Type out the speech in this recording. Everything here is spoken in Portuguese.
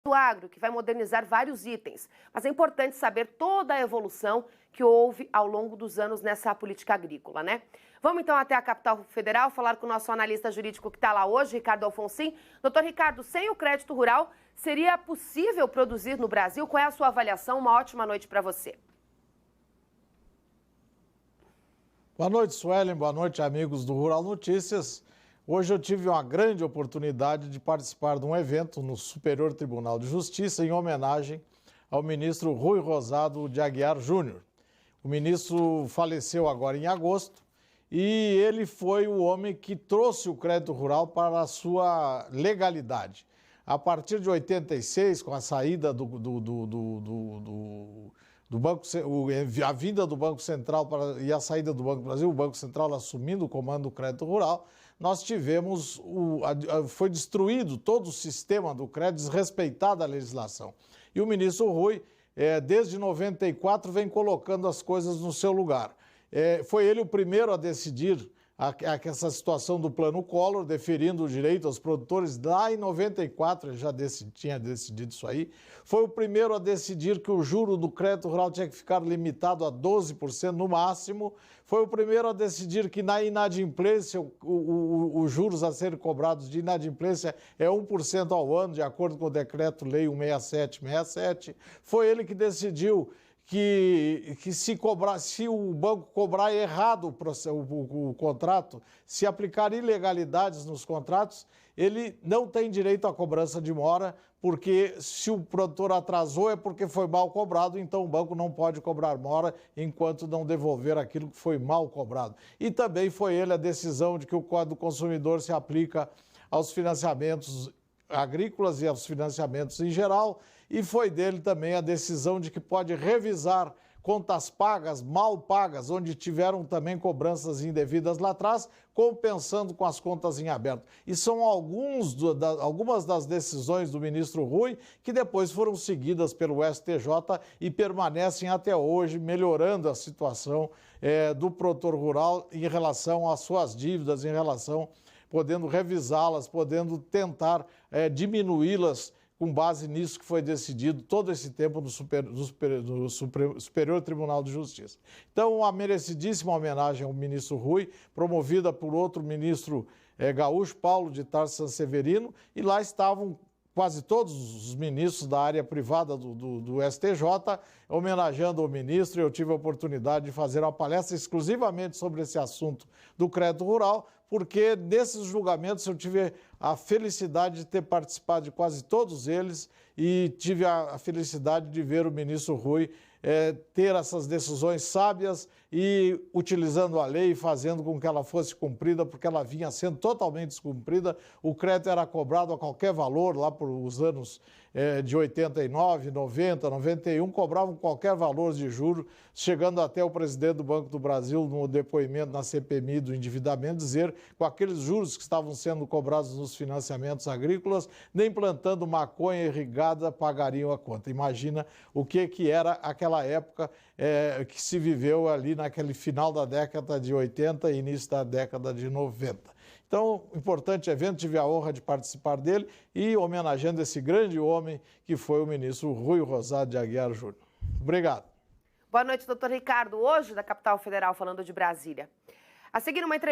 do Agro, que vai modernizar vários itens. Mas é importante saber toda a evolução que houve ao longo dos anos nessa política agrícola, né? Vamos então até a capital federal falar com o nosso analista jurídico que está lá hoje, Ricardo Alfonsin. Doutor Ricardo, sem o crédito rural, seria possível produzir no Brasil? Qual é a sua avaliação? Uma ótima noite para você. Boa noite, Suelen. Boa noite, amigos do Rural Notícias. Hoje eu tive uma grande oportunidade de participar de um evento no Superior Tribunal de Justiça em homenagem ao ministro Rui Rosado de Aguiar Júnior. O ministro faleceu agora em agosto e ele foi o homem que trouxe o crédito rural para a sua legalidade. A partir de 86, com a saída do Banco, a vinda do Banco Central e a saída do Banco do Brasil, o Banco Central assumindo o comando do crédito rural, nós tivemos, foi destruído todo o sistema do crédito, desrespeitada a legislação. E o ministro Rui, desde 94, vem colocando as coisas no seu lugar. Foi ele o primeiro a decidir essa situação do Plano Collor, deferindo o direito aos produtores. Lá em 94, ele já tinha decidido isso aí. Foi o primeiro a decidir que o juro do crédito rural tinha que ficar limitado a 12% no máximo. Foi o primeiro a decidir que na inadimplência, os juros a serem cobrados de inadimplência é 1% ao ano, de acordo com o Decreto-Lei 16767. Foi ele que decidiu que se o banco cobrar errado o contrato, se aplicar ilegalidades nos contratos, ele não tem direito à cobrança de mora, porque se o produtor atrasou é porque foi mal cobrado, então o banco não pode cobrar mora enquanto não devolver aquilo que foi mal cobrado. E também foi ele a decisão de que o Código do Consumidor se aplica aos financiamentos agrícolas e aos financiamentos em geral, e foi dele também a decisão de que pode revisar contas pagas, mal pagas, onde tiveram também cobranças indevidas lá atrás, compensando com as contas em aberto. E são algumas das decisões do ministro Rui que depois foram seguidas pelo STJ e permanecem até hoje, melhorando a situação do produtor rural em relação às suas dívidas, podendo revisá-las, podendo tentar diminuí-las com base nisso que foi decidido todo esse tempo no Superior Tribunal de Justiça. Então, uma merecidíssima homenagem ao ministro Rui, promovida por outro ministro gaúcho, Paulo de Tarso Sanseverino, e lá estavam quase todos os ministros da área privada do STJ, homenageando o ministro. Eu tive a oportunidade de fazer uma palestra exclusivamente sobre esse assunto do crédito rural, porque nesses julgamentos eu tive a felicidade de ter participado de quase todos eles e tive a felicidade de ver o ministro Rui ter essas decisões sábias e utilizando a lei, fazendo com que ela fosse cumprida, porque ela vinha sendo totalmente descumprida. O crédito era cobrado a qualquer valor, lá por os anos de 89, 90, 91, cobravam qualquer valor de juros, chegando até o presidente do Banco do Brasil, no depoimento na CPMI do endividamento, dizer com aqueles juros que estavam sendo cobrados nos financiamentos agrícolas, nem plantando maconha irrigada pagariam a conta. Imagina o que era aquela época que se viveu ali naquele final da década de 80 e início da década de 90. Então, importante evento, tive a honra de participar dele e homenageando esse grande homem que foi o ministro Rui Rosado de Aguiar Júnior. Obrigado. Boa noite, doutor Ricardo. Hoje, da capital federal, falando de Brasília. A seguir, uma entrevista.